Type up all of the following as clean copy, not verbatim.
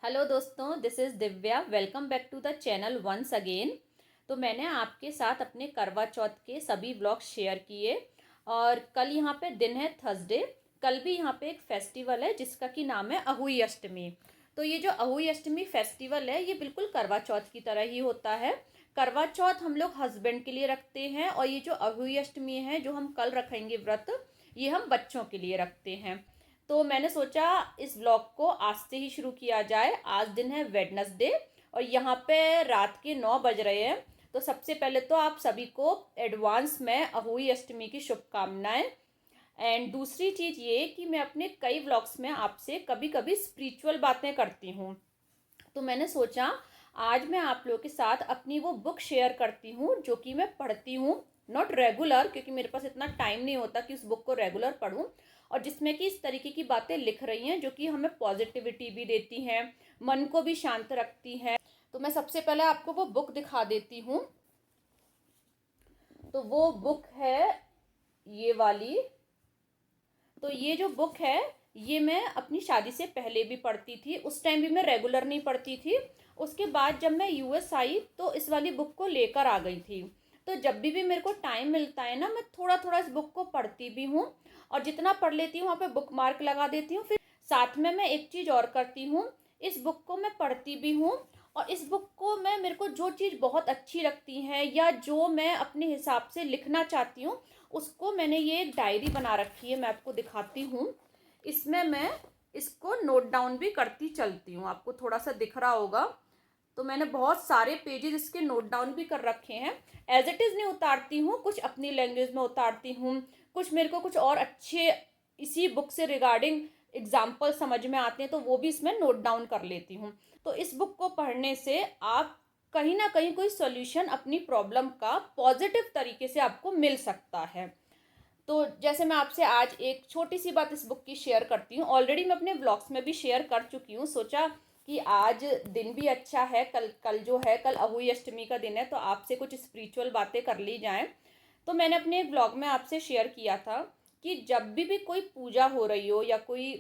Hello दोस्तों, this is Divya. Welcome back to the channel once again. तो मैंने आपके साथ अपने करवा चौथ के सभी ब्लॉग्स शेयर किए और कल यहाँ पे दिन है थर्सडे। कल भी यहाँ पे एक फेस्टिवल है जिसका कि नाम है अहुई अष्टमी। तो ये जो अहुई अष्टमी फेस्टिवल है ये बिल्कुल करवा चौथ की तरह ही होता है। करवा चौथ हम लोग हस्बैंड के लिए रखते हैं और ये जो अहुई अष्टमी है जो हम कल रखेंगे व्रत, ये हम बच्चों के लिए रखते हैं। तो मैंने सोचा इस व्लॉग को आज से ही शुरू किया जाए। आज दिन है वेडनेसडे और यहाँ पे रात के 9 बज रहे हैं। तो सबसे पहले तो आप सभी को एडवांस में अहोई अष्टमी की शुभकामनाएं। एंड दूसरी चीज़ ये कि मैं अपने कई व्लॉग्स में आपसे कभी कभी स्पिरिचुअल बातें करती हूँ। तो मैंने सोचा आज मैं आप लोगों के साथ अपनी वो बुक शेयर करती हूँ जो कि मैं पढ़ती हूँ। नॉट रेगुलर, क्योंकि मेरे पास इतना टाइम नहीं होता कि उस बुक को रेगुलर पढूं। और जिसमें कि इस तरीके की बातें लिख रही हैं जो कि हमें पॉजिटिविटी भी देती हैं, मन को भी शांत रखती हैं। तो मैं सबसे पहले आपको वो बुक दिखा देती हूँ। तो वो बुक है ये वाली। तो ये जो बुक है ये मैं अपनी शादी से पहले भी पढ़ती थी। उस टाइम भी मैं रेगुलर नहीं पढ़ती थी। उसके बाद जब मैं यूएस आई तो इस वाली बुक को लेकर आ गई थी। तो जब भी मेरे को टाइम मिलता है ना, मैं थोड़ा थोड़ा इस बुक को पढ़ती भी हूँ और जितना पढ़ लेती हूँ वहाँ पे बुक मार्क लगा देती हूँ। फिर साथ में मैं एक चीज़ और करती हूँ, इस बुक को मैं पढ़ती भी हूँ। और इस बुक को मैं, मेरे को जो चीज़ बहुत अच्छी लगती है या जो मैं अपने हिसाब से लिखना चाहती हूँ उसको मैंने ये एक डायरी बना रखी है, मैं आपको दिखाती हूँ। इसमें मैं इसको नोट डाउन भी करती चलती हूँ। आपको थोड़ा सा दिख रहा होगा। तो मैंने बहुत सारे पेजेस इसके नोट डाउन भी कर रखे हैं। एज इट इज़ नहीं उतारती हूँ, कुछ अपनी लैंग्वेज में उतारती हूँ, कुछ मेरे को कुछ और अच्छे इसी बुक से रिगार्डिंग एग्जाम्पल समझ में आते हैं तो वो भी इसमें नोट डाउन कर लेती हूँ। तो इस बुक को पढ़ने से आप कहीं ना कहीं कोई सॉल्यूशन अपनी प्रॉब्लम का पॉजिटिव तरीके से आपको मिल सकता है। तो जैसे मैं आपसे आज एक छोटी सी बात इस बुक की शेयर करती हूँ। ऑलरेडी मैं अपने ब्लॉग्स में भी शेयर कर चुकी हूँ। सोचा कि आज दिन भी अच्छा है, कल कल जो है कल अहुई अष्टमी का दिन है तो आपसे कुछ स्पिरिचुअल बातें कर ली जाएं। तो मैंने अपने एक ब्लॉग में आपसे शेयर किया था कि जब भी कोई पूजा हो रही हो या कोई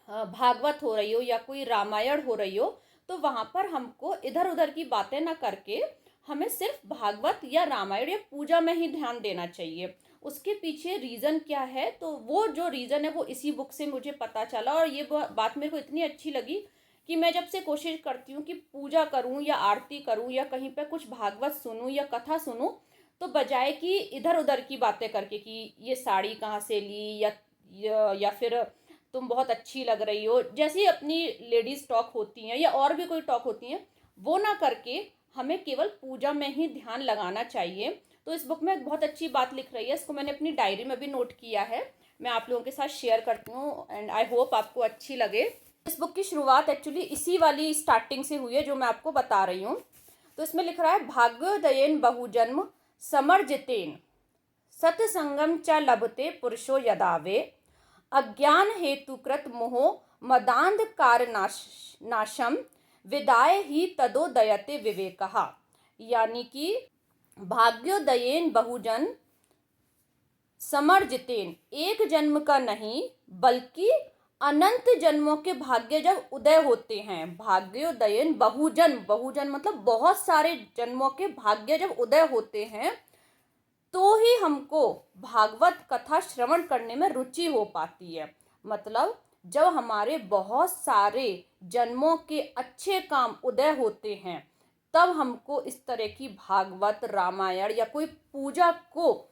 भागवत हो रही हो या कोई रामायण हो रही हो तो वहाँ पर हमको इधर उधर की बातें ना करके हमें सिर्फ भागवत या रामायण या पूजा में ही ध्यान देना चाहिए। उसके पीछे रीज़न क्या है, तो वो जो रीज़न है वो इसी बुक से मुझे पता चला और ये बात मेरे को इतनी अच्छी लगी कि मैं जब से कोशिश करती हूँ कि पूजा करूँ या आरती करूँ या कहीं पर कुछ भागवत सुनूँ या कथा सुनूँ, तो बजाय कि इधर उधर की बातें करके कि ये साड़ी कहाँ से ली या फिर तुम बहुत अच्छी लग रही हो, जैसी अपनी लेडीज टॉक होती हैं या और भी कोई टॉक होती हैं, वो ना करके हमें केवल पूजा में ही ध्यान लगाना चाहिए। तो इस बुक में एक बहुत अच्छी बात लिख रही है, इसको मैंने अपनी डायरी में भी नोट किया है। मैं आप लोगों के साथ शेयर करती हूँ एंड आई होप आपको अच्छी लगे। इस बुक की शुरुआत एक्चुअली इसी वाली स्टार्टिंग से हुई है जो मैं आपको बता रही हूँ। तो इसमें लिख रहा है, भाग्योदयेन बहुजन्म समर्जितेन सत्संगम च लभते पुरुषो यदावे अज्ञान हेतुकृत मोहो मदांधकार नाशम विदाय ही तदोदयते विवेकः। यानी कि भाग्योदयेन बहुजन समर्जितेन, एक जन्म का नहीं बल्कि अनंत जन्मों के भाग्य जब उदय होते हैं, भाग्योदयन बहुजन, बहुजन मतलब बहुत सारे जन्मों के भाग्य जब उदय होते हैं तो ही हमको भागवत कथा श्रवण करने में रुचि हो पाती है। मतलब जब हमारे बहुत सारे जन्मों के अच्छे काम उदय होते हैं तब हमको इस तरह की भागवत रामायण या कोई पूजा को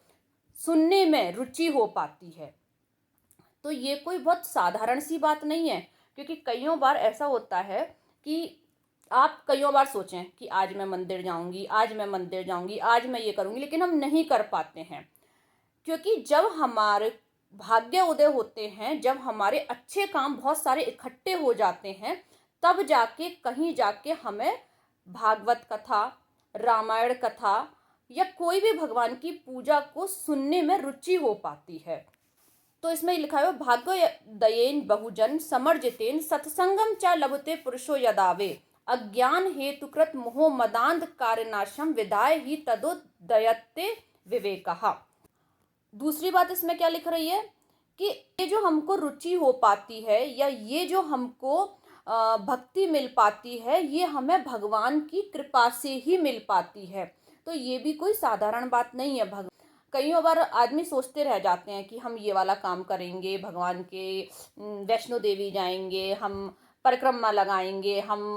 सुनने में रुचि हो पाती है। तो ये कोई बहुत साधारण सी बात नहीं है, क्योंकि कईयों बार ऐसा होता है कि आप कईयों बार सोचें कि आज मैं मंदिर जाऊंगी, आज मैं मंदिर जाऊंगी, आज मैं ये करूंगी, लेकिन हम नहीं कर पाते हैं। क्योंकि जब हमारे भाग्य उदय होते हैं, जब हमारे अच्छे काम बहुत सारे इकट्ठे हो जाते हैं, तब जाके कहीं जाके हमें भागवत कथा, रामायण कथा या कोई भी भगवान की पूजा को सुनने में रुचि हो पाती है। तो इसमें लिखा है, भाग्य दयेन बहुजन समर्जितेन सत्संगम च लभते पुरुषो यदावे अज्ञान हेतुकृत मोह मदांध कारनाशम विदाय ही तदोदयते विवेकः। दूसरी बात इसमें क्या लिख रही है कि ये जो हमको रुचि हो पाती है या ये जो हमको भक्ति मिल पाती है, ये हमें भगवान की कृपा से ही मिल पाती है। तो ये भी कोई साधारण बात नहीं है। कई बार आदमी सोचते रह जाते हैं कि हम ये वाला काम करेंगे, भगवान के वैष्णो देवी जाएंगे, हम परिक्रमा लगाएंगे, हम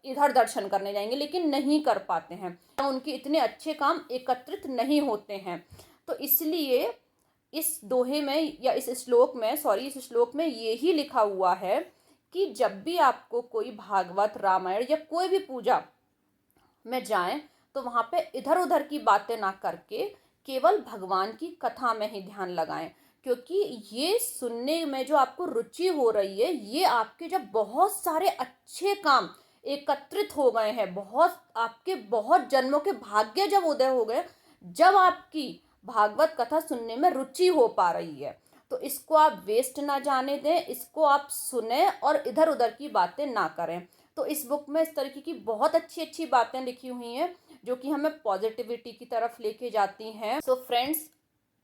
इधर दर्शन करने जाएंगे, लेकिन नहीं कर पाते हैं। उनके इतने अच्छे काम एकत्रित नहीं होते हैं। तो इसलिए इस दोहे में या इस श्लोक में ये ही लिखा हुआ है कि जब भी आपको कोई भागवत, रामायण या कोई भी पूजा में जाएं, तो वहाँ पे इधर उधर की बातें ना करके केवल भगवान की कथा में ही ध्यान लगाएं। क्योंकि ये सुनने में जो आपको रुचि हो रही है, ये आपके जब बहुत सारे अच्छे काम एकत्रित हो गए हैं, आपके बहुत जन्मों के भाग्य जब उदय हो गए, जब आपकी भागवत कथा सुनने में रुचि हो पा रही है, तो इसको आप वेस्ट ना जाने दें, इसको आप सुने और इधर उधर की बातें ना करें। तो इस बुक में इस तरीके की बहुत अच्छी अच्छी बातें लिखी हुई हैं जो कि हमें पॉजिटिविटी की तरफ लेके जाती हैं। सो फ्रेंड्स,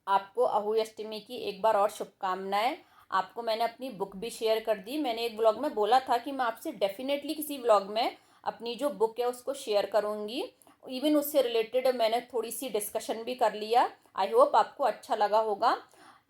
आपको अहोई अष्टमी की एक बार और शुभकामनाएं। आपको मैंने अपनी बुक भी शेयर कर दी। मैंने एक ब्लॉग में बोला था कि मैं आपसे डेफिनेटली किसी ब्लॉग में अपनी जो बुक है उसको शेयर करूँगी। इवन उससे रिलेटेड मैंने थोड़ी सी डिस्कशन भी कर लिया। आई होप आपको अच्छा लगा होगा।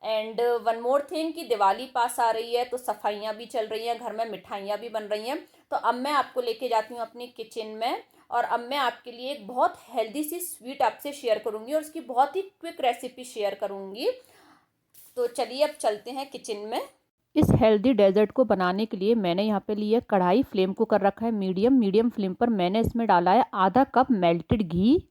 एंड वन मोर थिंग कि दिवाली पास आ रही है, तो सफाइयाँ भी चल रही हैं, घर में मिठाइयाँ भी बन रही हैं। तो अब मैं आपको लेके जाती हूँ अपनी किचन में, और अब मैं आपके लिए एक बहुत हेल्दी सी स्वीट आपसे शेयर करूँगी और उसकी बहुत ही क्विक रेसिपी शेयर करूँगी। तो चलिए अब चलते हैं किचन में। इस हेल्दी डेजर्ट को बनाने के लिए मैंने यहाँ पे लिया कढ़ाई, फ्लेम को कर रखा है मीडियम फ्लेम पर। मैंने इसमें डाला है आधा कप मेल्टेड घी।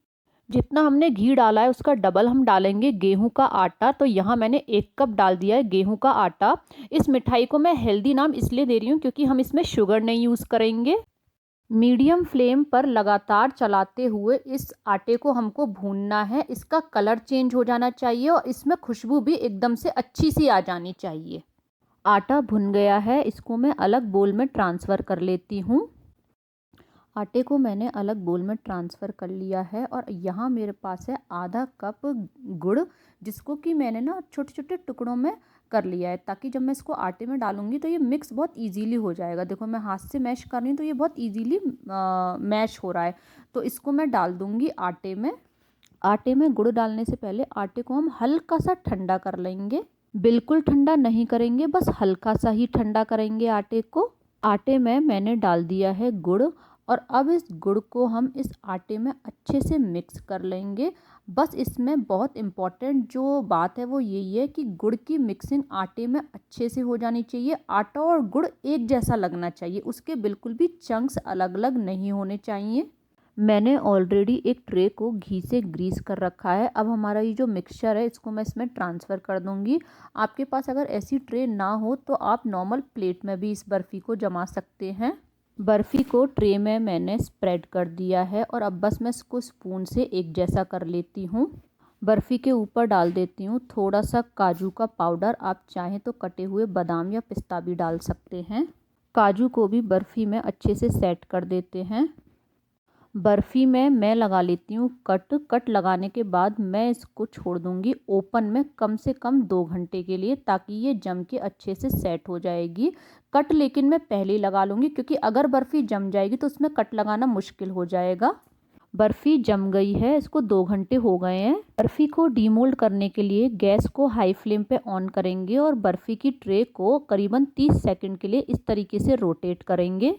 जितना हमने घी डाला है उसका डबल हम डालेंगे गेहूं का आटा। तो यहाँ मैंने 1 कप डाल दिया है गेहूं का आटा। इस मिठाई को मैं हेल्दी नाम इसलिए दे रही हूँ क्योंकि हम इसमें शुगर नहीं यूज़ करेंगे। मीडियम फ्लेम पर लगातार चलाते हुए इस आटे को हमको भूनना है। इसका कलर चेंज हो जाना चाहिए और इसमें खुशबू भी एकदम से अच्छी सी आ जानी चाहिए। आटा भुन गया है, इसको मैं अलग बोल में ट्रांसफ़र कर लेती हूँ। आटे को मैंने अलग बोल में ट्रांसफ़र कर लिया है और यहाँ मेरे पास है आधा कप गुड़, जिसको कि मैंने ना छोटे छोटे टुकड़ों में कर लिया है, ताकि जब मैं इसको आटे में डालूंगी तो ये मिक्स बहुत इजीली हो जाएगा। देखो मैं हाथ से मैश कर रही हूँ तो ये बहुत इजीली मैश हो रहा है। तो इसको मैं डाल दूँगी आटे में। आटे में गुड़ डालने से पहले आटे को हम हल्का सा ठंडा कर लेंगे। बिल्कुल ठंडा नहीं करेंगे, बस हल्का सा ही ठंडा करेंगे आटे को। आटे में मैंने डाल दिया है गुड़ और अब इस गुड़ को हम इस आटे में अच्छे से मिक्स कर लेंगे। बस इसमें बहुत इम्पॉर्टेंट जो बात है वो यही है कि गुड़ की मिक्सिंग आटे में अच्छे से हो जानी चाहिए। आटा और गुड़ एक जैसा लगना चाहिए, उसके बिल्कुल भी चंक्स अलग अलग नहीं होने चाहिए। मैंने ऑलरेडी एक ट्रे को घी से ग्रीस कर रखा है। अब हमारा ये जो मिक्सचर है इसको मैं इसमें ट्रांसफ़र कर दूंगी। आपके पास अगर ऐसी ट्रे ना हो तो आप नॉर्मल प्लेट में भी इस बर्फ़ी को जमा सकते हैं। बर्फ़ी को ट्रे में मैंने स्प्रेड कर दिया है और अब बस मैं इसको स्पून से एक जैसा कर लेती हूँ। बर्फ़ी के ऊपर डाल देती हूँ थोड़ा सा काजू का पाउडर। आप चाहें तो कटे हुए बादाम या पिस्ता भी डाल सकते हैं। काजू को भी बर्फ़ी में अच्छे से सेट कर देते हैं। बर्फ़ी में मैं लगा लेती हूँ कट लगाने के बाद मैं इसको छोड़ दूँगी ओपन में कम से कम 2 घंटे के लिए, ताकि ये जम के अच्छे से सेट हो जाएगी। कट लेकिन मैं पहले ही लगा लूँगी क्योंकि अगर बर्फ़ी जम जाएगी तो उसमें कट लगाना मुश्किल हो जाएगा। बर्फ़ी जम गई है, इसको 2 घंटे हो गए हैं। बर्फ़ी को डीमोल्ड करने के लिए गैस को हाई फ्लेम पे ऑन करेंगे और बर्फ़ी की ट्रे को करीबन 30 सेकंड के लिए इस तरीके से रोटेट करेंगे।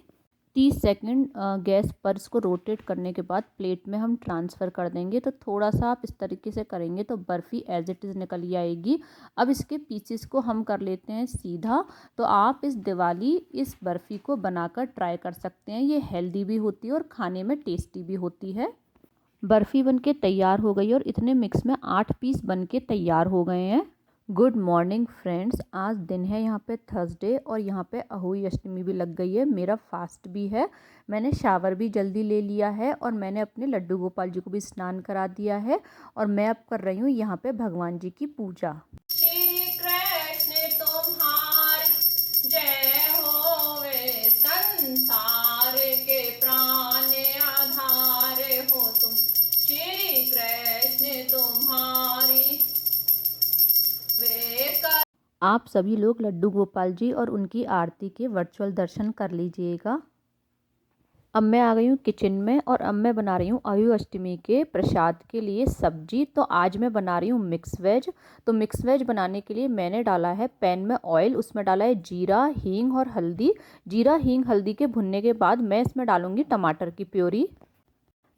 30 सेकंड गैस पर इसको रोटेट करने के बाद प्लेट में हम ट्रांसफ़र कर देंगे। तो थोड़ा सा आप इस तरीके से करेंगे तो बर्फ़ी एज इट इज़ निकल ही आएगी। अब इसके पीसेस को हम कर लेते हैं सीधा। तो आप इस दिवाली इस बर्फ़ी को बनाकर ट्राई कर सकते हैं। ये हेल्दी भी होती है और खाने में टेस्टी भी होती है। बर्फ़ी बनके तैयार हो गई और इतने मिक्स में 8 पीस बनके तैयार हो गए हैं। गुड मॉर्निंग फ्रेंड्स, आज दिन है यहाँ पे थर्सडे और यहाँ पे अहोई अष्टमी भी लग गई है। मेरा फास्ट भी है। मैंने शावर भी जल्दी ले लिया है और मैंने अपने लड्डू गोपाल जी को भी स्नान करा दिया है और मैं अब कर रही हूँ यहाँ पे भगवान जी की पूजा। श्री कृष्ण तुम्हारी जय होवे, संसार के प्राण आधार हो तुम, श्री कृष्ण तुम्हारी। आप सभी लोग लड्डू गोपाल जी और उनकी आरती के वर्चुअल दर्शन कर लीजिएगा। अब मैं आ गई हूँ किचन में और अब मैं बना रही हूँ आयु अष्टमी के प्रसाद के लिए सब्जी। तो आज मैं बना रही हूँ मिक्स वेज। तो मिक्स वेज बनाने के लिए मैंने डाला है पैन में ऑयल, उसमें डाला है जीरा, हींग और हल्दी। जीरा, हींग, हल्दी के भुनने के बाद मैं इसमें डालूँगी टमाटर की प्योरी।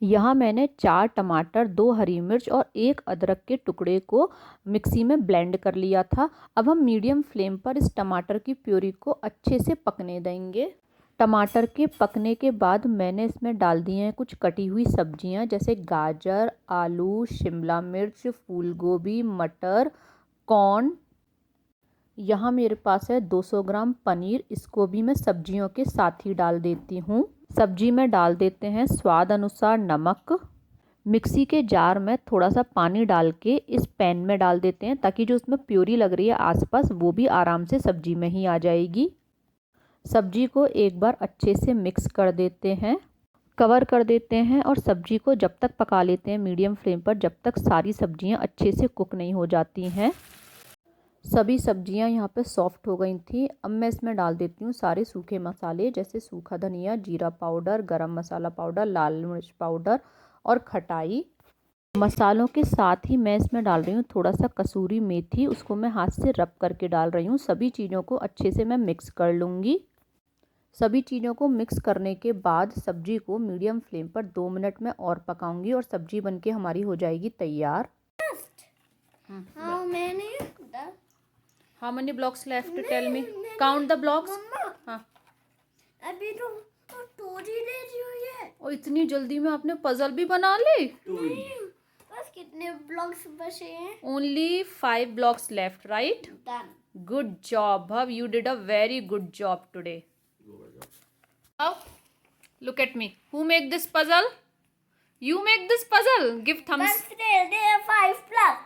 यहाँ मैंने 4 टमाटर, 2 हरी मिर्च और 1 अदरक के टुकड़े को मिक्सी में ब्लेंड कर लिया था। अब हम मीडियम फ्लेम पर इस टमाटर की प्योरी को अच्छे से पकने देंगे। टमाटर के पकने के बाद मैंने इसमें डाल दी हैं कुछ कटी हुई सब्जियां, जैसे गाजर, आलू, शिमला मिर्च, फूल गोभी, मटर, कॉर्न। यहाँ मेरे पास है 200 ग्राम पनीर, इसको भी मैं सब्जियों के साथ ही डाल देती हूँ। सब्जी में डाल देते हैं स्वाद अनुसार नमक। मिक्सी के जार में थोड़ा सा पानी डाल के इस पैन में डाल देते हैं, ताकि जो उसमें प्योरी लग रही है आसपास वो भी आराम से सब्जी में ही आ जाएगी। सब्जी को एक बार अच्छे से मिक्स कर देते हैं, कवर कर देते हैं और सब्जी को जब तक पका लेते हैं मीडियम फ्लेम पर, जब तक सारी सब्जियां अच्छे से कुक नहीं हो जाती हैं। सभी सब्जियां यहाँ पे सॉफ्ट हो गई थी। अब मैं इसमें डाल देती हूँ सारे सूखे मसाले, जैसे सूखा धनिया, जीरा पाउडर, गरम मसाला पाउडर, लाल मिर्च पाउडर और खटाई। मसालों के साथ ही मैं इसमें डाल रही हूँ थोड़ा सा कसूरी मेथी, उसको मैं हाथ से रब करके डाल रही हूँ। सभी चीज़ों को अच्छे से मैं मिक्स कर लूँगी। सभी चीज़ों को मिक्स करने के बाद सब्जी को मीडियम फ्लेम पर 2 मिनट में और पकाऊंगी और सब्जी बनके हमारी हो जाएगी तैयार। How many blocks left? Tell me. Count the blocks. हाँ, अभी तो टोरी ले रही हो ये। और इतनी जल्दी में आपने पजल भी बना ली? बस कितने ब्लॉक्स बचे हैं? Only 5 blocks left, right? Done. Good job, Bhav. You did a very good job today. Now, look at me. Who make this puzzle? You make this puzzle. Give thumbs. But there are 5 plus.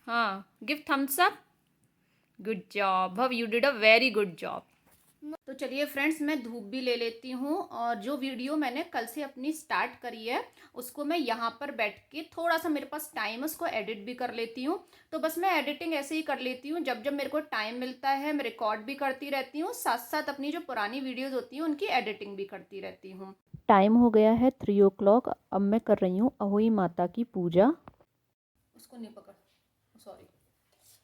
हाँ, give thumbs up. Good job, Bhav. You did a very good job. तो चलिए friends, मैं धूप भी ले लेती हूँ और जो वीडियो मैंने कल से अपनी स्टार्ट करी है उसको मैं यहाँ पर बैठ के थोड़ा सा मेरे पास टाइम है, उसको एडिट भी कर लेती हूँ। तो बस मैं एडिटिंग ऐसे ही कर लेती हूँ, जब जब मेरे को टाइम मिलता है मैं रिकॉर्ड भी करती रहती हूँ, साथ साथ अपनी जो पुरानी वीडियोज़ होती हैं उनकी एडिटिंग भी करती रहती हूँ। टाइम हो गया है 3 o'clock। अब मैं कर रही हूँ अहोई माता की पूजा। उसको नहीं पकड़, सॉरी।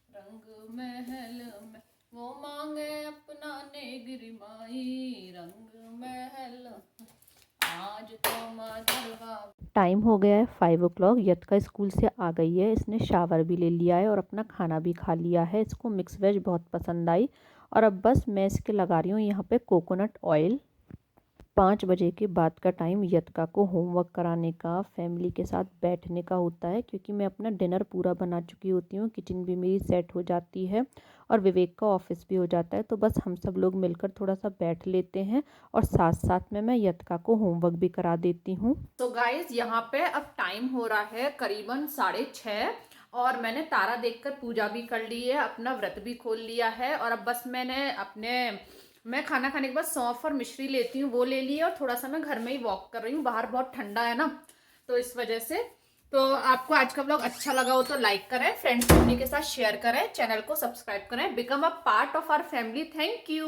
रंग महल में वो मांगे अपना नेगिरी माई, रंग महल आज तो माधरवा। टाइम हो गया है 5 o'clock। यत का स्कूल से आ गई है, इसने शावर भी ले लिया है और अपना खाना भी खा लिया है। इसको मिक्स वेज बहुत पसंद आई और अब बस मैं इसके लगा रही हूँ यहाँ पे कोकोनट ऑयल। 5 बजे के बाद का टाइम यतका को होमवर्क कराने का, फैमिली के साथ बैठने का होता है, क्योंकि मैं अपना डिनर पूरा बना चुकी होती हूँ, किचन भी मेरी सेट हो जाती है और विवेक का ऑफिस भी हो जाता है। तो बस हम सब लोग मिलकर थोड़ा सा बैठ लेते हैं और साथ साथ में मैं यतका को होमवर्क भी करा देती हूँ। तो गाइज, यहाँ पे अब टाइम हो रहा है करीबन 6:30 और मैंने तारा देखकर पूजा भी कर ली है, अपना व्रत भी खोल लिया है और अब बस मैं खाना खाने के बाद सौंफ और मिश्री लेती हूँ, वो ले ली है और थोड़ा सा मैं घर में ही वॉक कर रही हूँ, बाहर बहुत ठंडा है ना, तो इस वजह से। तो आपको आज का व्लॉग अच्छा लगा हो तो लाइक करें, फ्रेंड्स फैमिली के साथ शेयर करें, चैनल को सब्सक्राइब करें, become a part of our family. Thank you.